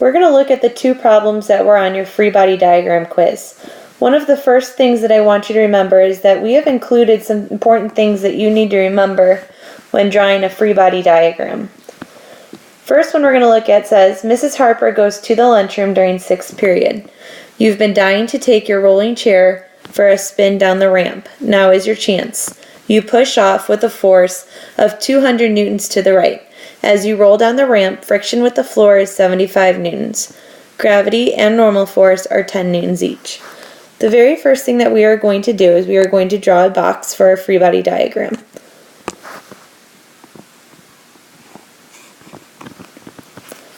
We're going to look at the two problems that were on your free body diagram quiz. One of the first things that I want you to remember is that we have included some important things that you need to remember when drawing a free body diagram. First one we're going to look at says, Mrs. Harper goes to the lunchroom during 6th period. You've been dying to take your rolling chair for a spin down the ramp. Now is your chance. You push off with a force of 200 newtons to the right. As you roll down the ramp, friction with the floor is 75 newtons. Gravity and normal force are 10 newtons each. The very first thing that we are going to do is we are going to draw a box for our free body diagram.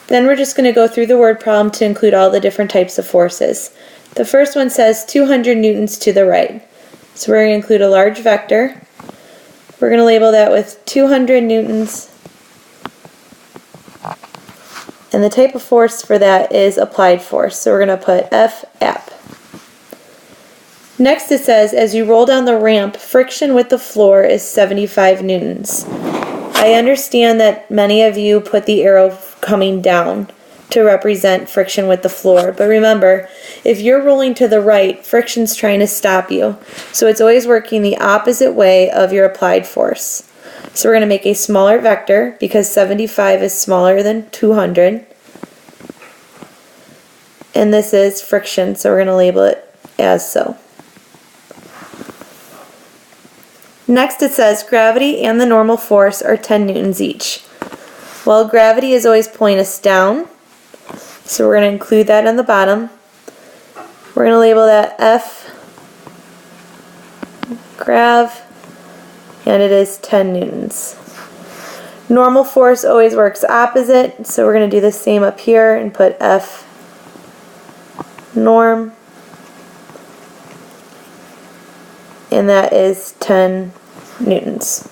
Then we're just going to go through the word problem to include all the different types of forces. The first one says 200 newtons to the right. So we're going to include a large vector. We're going to label that with 200 newtons. And the type of force for that is applied force. So we're going to put F app. Next it says, as you roll down the ramp, friction with the floor is 75 newtons. I understand that many of you put the arrow coming down to represent friction with the floor. But remember, if you're rolling to the right, friction's trying to stop you. So it's always working the opposite way of your applied force. So we're going to make a smaller vector because 75 is smaller than 200. And this is friction, so we're going to label it as so. Next it says gravity and the normal force are 10 newtons each. Well, gravity is always pulling us down, so we're going to include that on the bottom. We're going to label that F grav, and it is 10 newtons. Normal force always works opposite, so we're going to do the same up here and put F norm, and that is 10 newtons.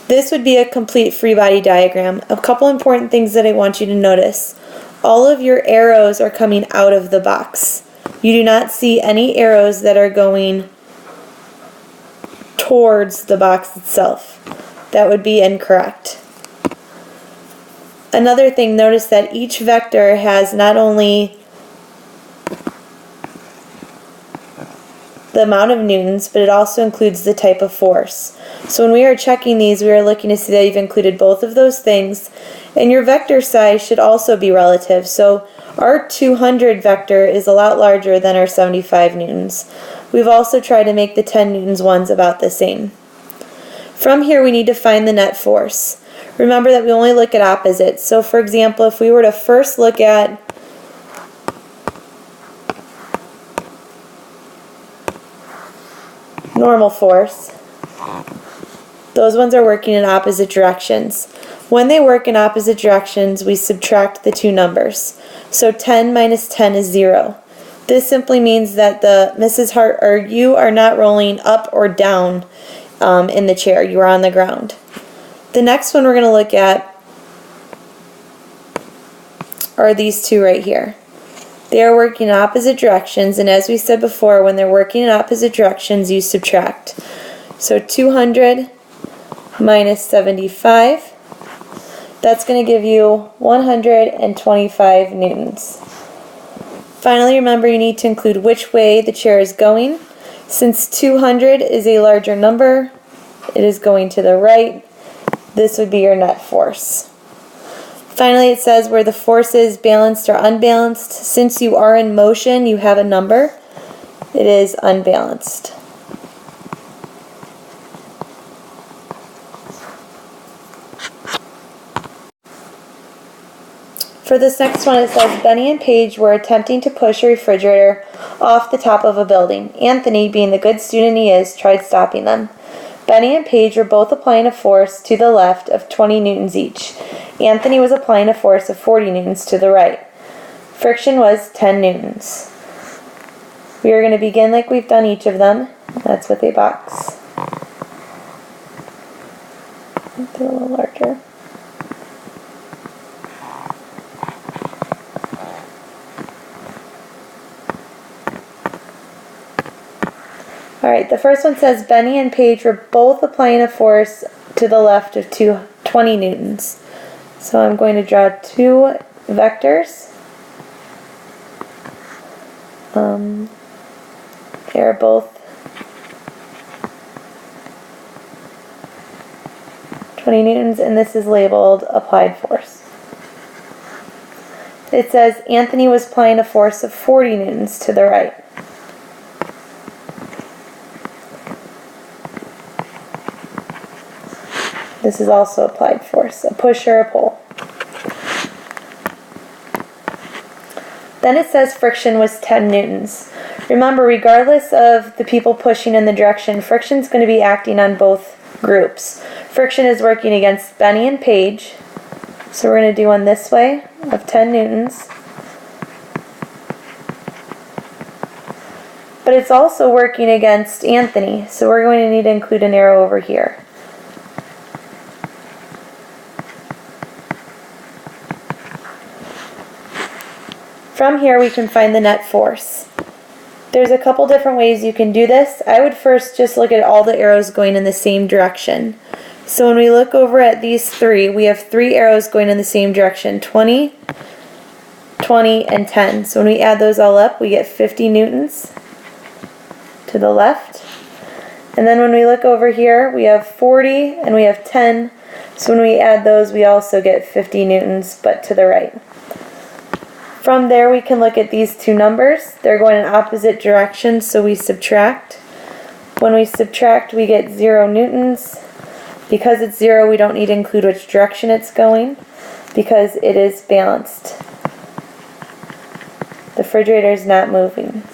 This would be a complete free body diagram. A couple important things that I want you to notice. All of your arrows are coming out of the box. You do not see any arrows that are going towards the box itself. That would be incorrect. Another thing, notice that each vector has not only the amount of newtons, but it also includes the type of force. So when we are checking these, we are looking to see that you've included both of those things, and your vector size should also be relative. So our 200 vector is a lot larger than our 75 newtons. We've also tried to make the 10 newtons ones about the same. From here we need to find the net force. Remember that we only look at opposites. So for example, if we were to first look at normal force, those ones are working in opposite directions. When they work in opposite directions, we subtract the two numbers. So 10 minus 10 is 0. This simply means that you are not rolling up or down in the chair. You are on the ground. The next one we're going to look at are these two right here. They are working in opposite directions, and as we said before, when they're working in opposite directions, you subtract. So 200 minus 75, that's going to give you 125 newtons. Finally, remember you need to include which way the chair is going. Since 200 is a larger number, it is going to the right. This would be your net force. Finally, it says where the force is balanced or unbalanced. Since you are in motion, you have a number. It is unbalanced. For this next one, it says Benny and Paige were attempting to push a refrigerator off the top of a building. Anthony, being the good student he is, tried stopping them. Benny and Paige were both applying a force to the left of 20 newtons each. Anthony was applying a force of 40 newtons to the right. Friction was 10 newtons. We are going to begin like we've done each of them. That's with a box. Make it a little larger. Alright, the first one says Benny and Paige were both applying a force to the left of 20 newtons. So I'm going to draw two vectors. They are both 20 newtons, and this is labeled applied force. It says Anthony was applying a force of 40 newtons to the right. This is also applied force, a push or a pull. Then it says friction was 10 newtons. Remember, regardless of the people pushing in the direction, friction is going to be acting on both groups. Friction is working against Benny and Paige. So we're going to do one this way of 10 newtons. But it's also working against Anthony, so we're going to need to include an arrow over here. From here we can find the net force. There's a couple different ways you can do this. I would first just look at all the arrows going in the same direction. So when we look over at these three, we have 3 arrows going in the same direction, 20, 20, and 10. So when we add those all up, we get 50 newtons to the left. And then when we look over here, we have 40 and we have 10. So when we add those, we also get 50 newtons, but to the right. From there, we can look at these two numbers. They're going in opposite directions, so we subtract. When we subtract, we get 0 newtons. Because it's 0, we don't need to include which direction it's going, because it is balanced. The refrigerator is not moving.